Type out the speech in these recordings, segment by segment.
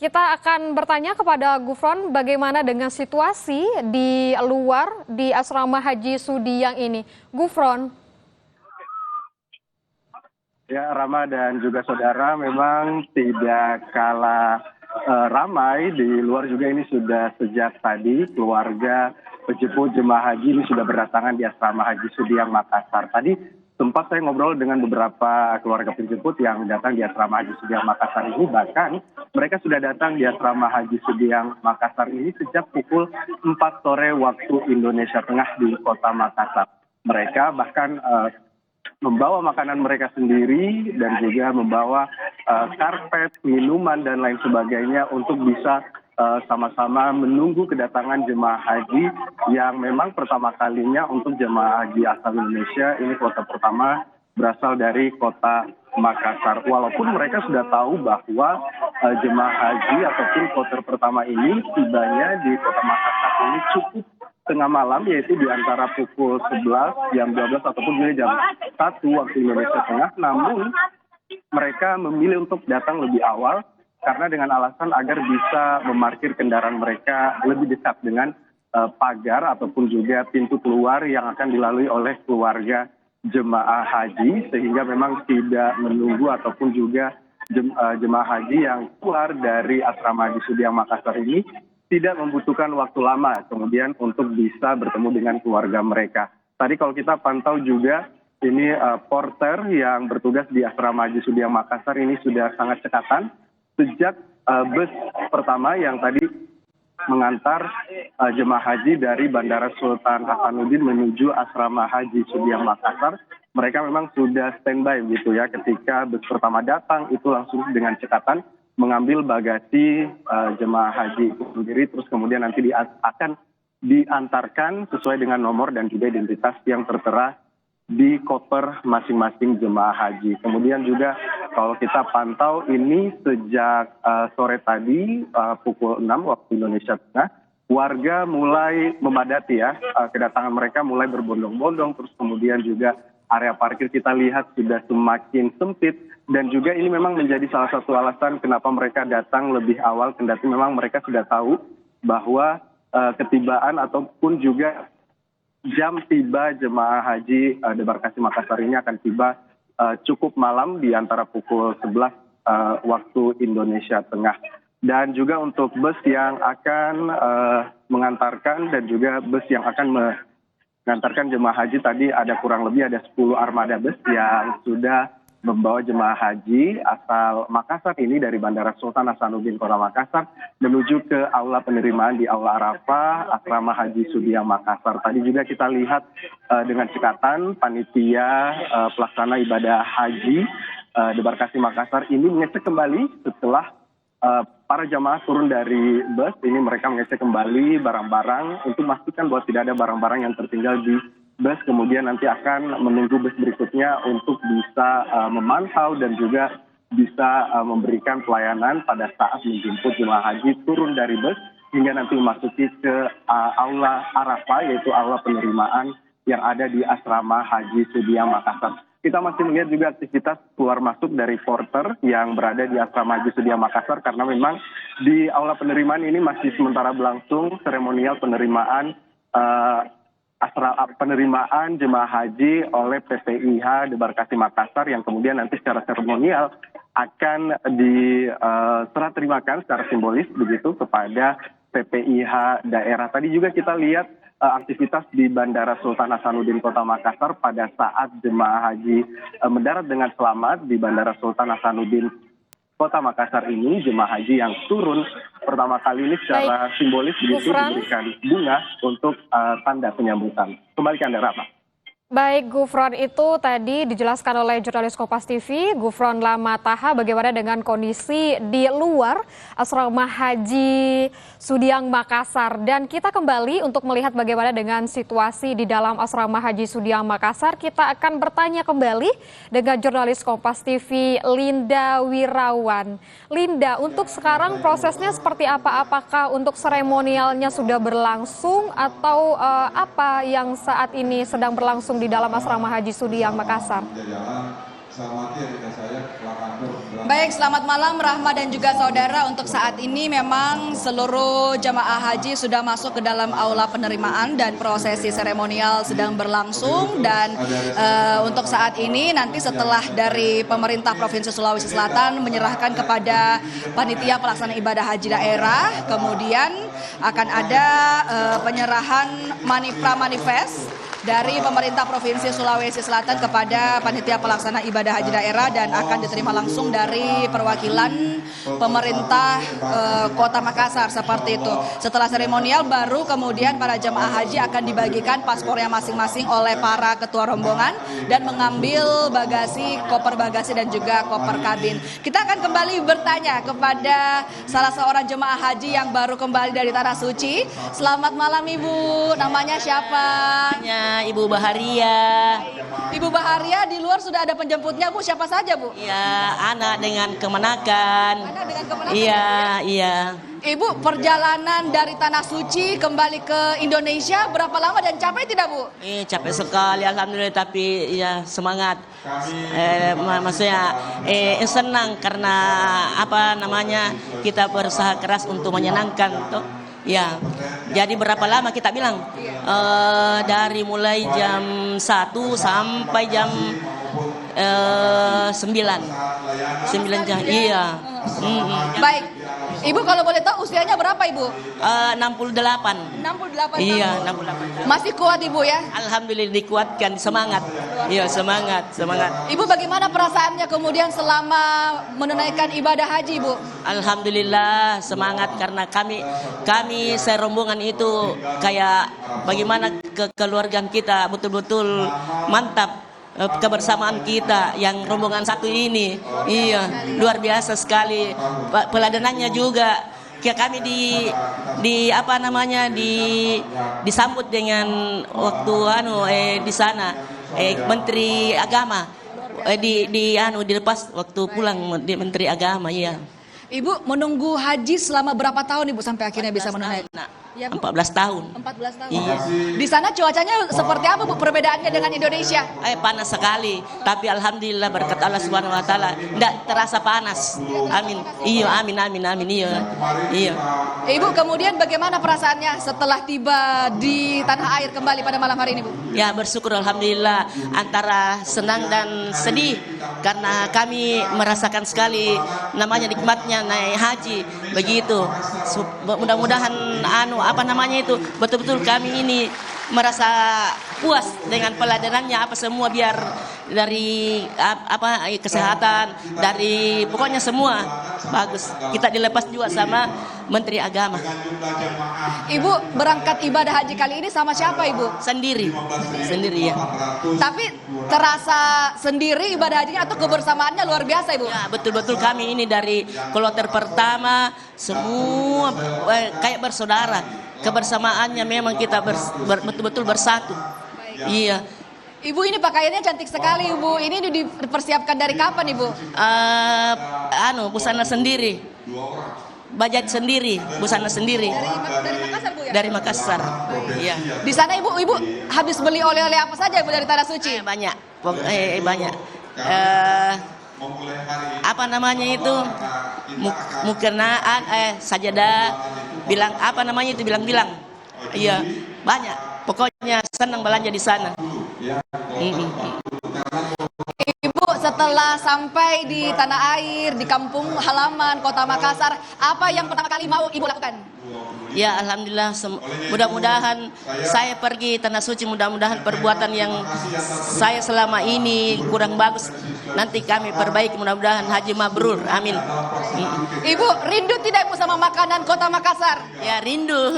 Kita akan bertanya kepada Gufron bagaimana dengan situasi di luar di asrama Haji Sudiang ini. Gufron. Ya, Rama dan juga saudara, memang tidak kalah ramai di luar juga. Ini sudah sejak tadi keluarga penjemput jemaah haji ini sudah berdatangan di asrama Haji Sudiang Makassar. Tadi sempat saya ngobrol dengan beberapa keluarga penjemput yang datang di asrama Haji Sudiang Makassar ini. Bahkan mereka sudah datang di asrama Haji Sudiang Makassar ini sejak pukul 4 sore waktu Indonesia Tengah di kota Makassar. Mereka bahkan membawa makanan mereka sendiri dan juga membawa karpet, minuman, dan lain sebagainya untuk bisa sama-sama menunggu kedatangan jemaah haji yang memang pertama kalinya untuk jemaah haji asal Indonesia. Ini kloter pertama berasal dari kota Makassar. Walaupun mereka sudah tahu bahwa jemaah haji ataupun kloter pertama ini tibanya di kota Makassar ini cukup tengah malam, yaitu di antara pukul 11, jam 12 ataupun juga jam 1 waktu Indonesia Tengah. Namun mereka memilih untuk datang lebih awal karena dengan alasan agar bisa memarkir kendaraan mereka lebih dekat dengan pagar ataupun juga pintu keluar yang akan dilalui oleh keluarga jemaah haji, sehingga memang tidak menunggu ataupun juga jemaah haji yang keluar dari asrama Haji Sudiang Makassar ini tidak membutuhkan waktu lama kemudian untuk bisa bertemu dengan keluarga mereka. Tadi kalau kita pantau juga, ini porter yang bertugas di asrama Haji Sudiang Makassar ini sudah sangat cekatan sejak bus pertama yang tadi mengantar jemaah haji dari Bandara Sultan Hasanuddin menuju asrama Haji Sudiang Makassar. Mereka memang sudah standby gitu ya, ketika bus pertama datang itu langsung dengan cekatan mengambil bagasi jemaah haji itu sendiri, terus kemudian nanti akan diantarkan sesuai dengan nomor dan juga identitas yang tertera di koper masing-masing jemaah haji. Kemudian juga kalau kita pantau ini sejak sore tadi pukul 6 waktu Indonesia Tengah, warga mulai memadati ya, kedatangan mereka mulai berbondong-bondong, terus kemudian juga area parkir kita lihat sudah semakin sempit, dan juga ini memang menjadi salah satu alasan kenapa mereka datang lebih awal, kendati memang mereka sudah tahu bahwa ketibaan ataupun juga jam tiba jemaah haji debarkasi Makassar ini akan tiba cukup malam di antara pukul 11 waktu Indonesia Tengah. Dan juga untuk bus yang akan mengantarkan dan juga bus yang akan mengantarkan jemaah haji tadi ada kurang lebih ada 10 armada bus yang sudah membawa jemaah haji asal Makassar ini dari Bandara Sultan Hasanuddin Kota Makassar menuju ke aula penerimaan di Aula Arafah asrama Haji Sudiang Makassar. Tadi juga kita lihat dengan cekatan panitia pelaksana ibadah haji debarkasi Makassar ini mengecek kembali setelah para jamaah turun dari bus. Ini mereka mengecek kembali barang-barang untuk memastikan bahwa tidak ada barang-barang yang tertinggal di bus, kemudian nanti akan menunggu bus berikutnya untuk bisa memantau dan juga bisa memberikan pelayanan pada saat menjemput jemaah haji turun dari bus hingga nanti memasuki ke aula Arafah, yaitu aula penerimaan yang ada di asrama Haji Sudiang Makassar. Kita masih melihat juga aktivitas keluar masuk dari porter yang berada di asrama Haji Sudiang Makassar, karena memang di aula penerimaan ini masih sementara berlangsung seremonial penerimaan penerimaan jemaah haji oleh PPIH Debarkasi Makassar, yang kemudian nanti secara seremonial akan diserah terimakan secara simbolis begitu kepada PPIH daerah. Tadi juga kita lihat aktivitas di Bandara Sultan Hasanuddin Kota Makassar pada saat jemaah haji mendarat dengan selamat di Bandara Sultan Hasanuddin Kota Makassar ini. Jemaah haji yang turun pertama kali ini secara simbolis begitu diberikan bunga untuk tanda penyambutan. Kembali ke Anda, Rama. Baik, Gufron, itu tadi dijelaskan oleh jurnalis Kompas TV, Gufron Lamataha, bagaimana dengan kondisi di luar asrama Haji Sudiang Makassar. Dan kita kembali untuk melihat bagaimana dengan situasi di dalam asrama Haji Sudiang Makassar. Kita akan bertanya kembali dengan jurnalis Kompas TV, Linda Wirawan. Linda, untuk sekarang prosesnya seperti apa? Apakah untuk seremonialnya sudah berlangsung atau apa yang saat ini sedang berlangsung di dalam asrama Haji Sudiang Makassar? Baik, selamat malam Rahma dan juga saudara. Untuk saat ini memang seluruh jemaah haji sudah masuk ke dalam aula penerimaan dan prosesi seremonial sedang berlangsung. Dan untuk saat ini nanti setelah dari pemerintah Provinsi Sulawesi Selatan menyerahkan kepada panitia pelaksana ibadah haji daerah, kemudian akan ada penyerahan manifest dari pemerintah Provinsi Sulawesi Selatan kepada panitia pelaksana ibadah haji daerah dan akan diterima langsung dari perwakilan pemerintah Kota Makassar, seperti itu. Setelah seremonial baru kemudian para jemaah haji akan dibagikan paspornya masing-masing oleh para ketua rombongan dan mengambil bagasi, koper bagasi dan juga koper kabin. Kita akan kembali bertanya kepada salah seorang jemaah haji yang baru kembali dari Tanah Suci. Selamat malam Ibu, namanya siapa? Ibu Baharia. Ibu Baharia, di luar sudah ada penjemputnya Bu, siapa saja Bu? Iya, anak dengan kemenakan. Anak dengan kemenangan. Iya, iya. Ibu, perjalanan dari Tanah Suci kembali ke Indonesia berapa lama dan capek tidak Bu? Capek sekali alhamdulillah, tapi ya semangat. Maksudnya senang karena apa namanya, kita berusaha keras untuk menyenangkan tuh. Ya, jadi berapa lama kita bilang? Dari mulai jam 1 sampai jam 9 jam, iya. Baik, Ibu kalau boleh tahu usianya berapa Ibu? 68. 68 Iya, tahun. 68. Masih kuat Ibu ya? Alhamdulillah dikuatkan, semangat. Iya, semangat. Ibu bagaimana perasaannya kemudian selama menunaikan ibadah haji Ibu? Alhamdulillah semangat karena kami serombongan itu kayak bagaimana kekeluargaan kita betul-betul mantap. Kebersamaan kita yang rombongan satu ini, iya, luar biasa sekali. Peladanannya juga kami disambut dengan waktu di sana Menteri Agama dilepas waktu pulang di Menteri Agama, iya. Ibu menunggu haji selama berapa tahun Ibu sampai akhirnya bisa menunaikan? Ya, 14 tahun. 14 tahun. Iya. Di sana cuacanya seperti apa Bu perbedaannya dengan Indonesia? Panas sekali, tapi alhamdulillah berkat Allah Subhanahu wa taala enggak terasa panas. Amin. Iya, amin. Iya. Ibu kemudian bagaimana perasaannya setelah tiba di tanah air kembali pada malam hari ini Bu? Ya, bersyukur alhamdulillah, antara senang dan sedih karena kami merasakan sekali namanya nikmatnya naik haji begitu. Mudah-mudahan betul-betul kami ini merasa puas dengan peladanannya apa semua, biar dari kesehatan, dari pokoknya semua bagus. Kita dilepas juga sama Menteri Agama. Ibu berangkat ibadah haji kali ini sama siapa Ibu? Sendiri ya. Tapi terasa sendiri ibadah hajinya atau kebersamaannya luar biasa Ibu? Ya, betul-betul kami ini dari kloter pertama semua kayak bersaudara. Kebersamaannya memang kita betul-betul bersatu. Iya. Ibu ini pakaiannya cantik sekali Ibu. Ini dipersiapkan dari kapan Ibu? Busana sendiri. Bajaj sendiri, busana sendiri. Dari Makassar Bu ya? Dari Makassar. Iya. Di sana Ibu habis beli oleh-oleh apa saja Ibu dari Tanah Suci? Banyak. Banyak. Apa namanya itu? Mukenaan, sajadah, bilang iya, banyak. Pokoknya senang belanja di sana. Ibu setelah sampai di tanah air, di kampung halaman Kota Makassar, apa yang pertama kali mau Ibu lakukan? Ya alhamdulillah, mudah-mudahan saya pergi Tanah Suci, mudah-mudahan perbuatan yang saya selama ini kurang bagus nanti kami perbaiki, mudah-mudahan haji mabrur, amin. Ibu rindu tidak Ibu sama makanan Kota Makassar? Ya rindu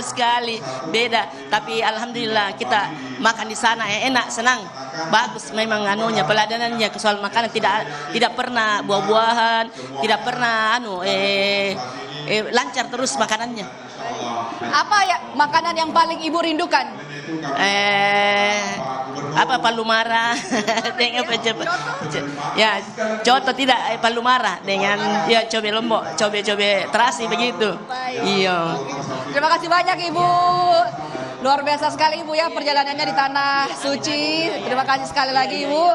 sekali, beda, tapi alhamdulillah kita makan di sana enak, senang, bagus memang peladanannya, soal makanan tidak pernah buah-buahan, tidak pernah lancar terus makanannya. Apa ya makanan yang paling Ibu rindukan? Palu mara dengan ya coto tidak palu mara dengan ya cobe lombok, cobe terasi begitu. Iya. Terima kasih banyak Ibu. Luar biasa sekali Ibu ya perjalanannya di Tanah Suci. Terima kasih sekali lagi Ibu.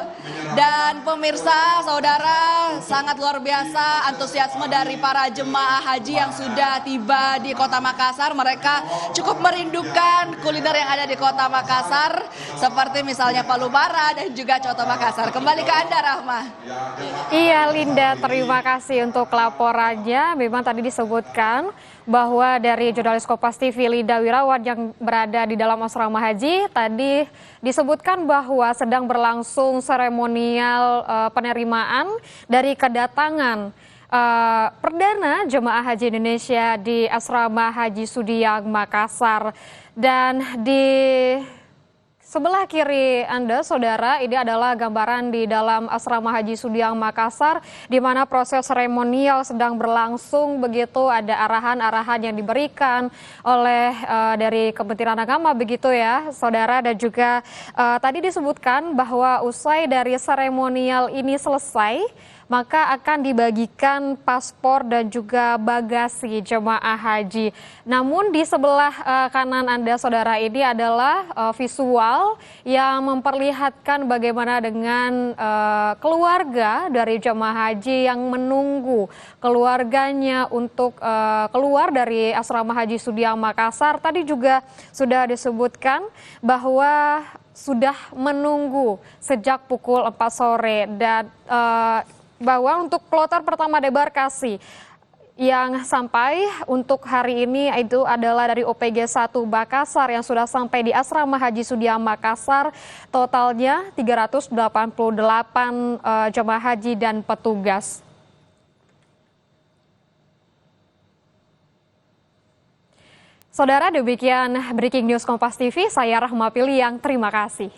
Dan pemirsa, saudara, sangat luar biasa antusiasme dari para jemaah haji yang sudah tiba di Kota Makassar. Mereka cukup merindukan kuliner yang ada di Kota Makassar, seperti misalnya palu mara dan juga coto Makassar. Kembali ke Anda, Rahma. Iya Linda, terima kasih untuk laporannya. Memang tadi disebutkan bahwa dari jurnalis Kompas TV Linda Wirawan yang berada di dalam asrama haji tadi disebutkan bahwa sedang berlangsung seremonial penerimaan dari kedatangan perdana jemaah haji Indonesia di asrama haji Sudiang Makassar. Dan di sebelah kiri Anda, saudara, ini adalah gambaran di dalam asrama haji Sudiang Makassar, di mana proses seremonial sedang berlangsung. Begitu ada arahan-arahan yang diberikan oleh dari Kementerian Agama, begitu ya, saudara. Dan juga tadi disebutkan bahwa usai dari seremonial ini selesai, maka akan dibagikan paspor dan juga bagasi jemaah haji. Namun di sebelah kanan Anda, saudara, ini adalah visual yang memperlihatkan bagaimana dengan keluarga dari jemaah haji yang menunggu keluarganya untuk keluar dari asrama haji Sudiang Makassar. Tadi juga sudah disebutkan bahwa sudah menunggu sejak pukul 4 sore dan bahwa untuk kloter pertama debarkasi yang sampai untuk hari ini itu adalah dari OPG 1 Makassar yang sudah sampai di asrama haji Sudiang Makassar, totalnya 388 jemaah haji dan petugas. Saudara, demikian Breaking News Kompas TV, saya Rahma Piliang, terima kasih.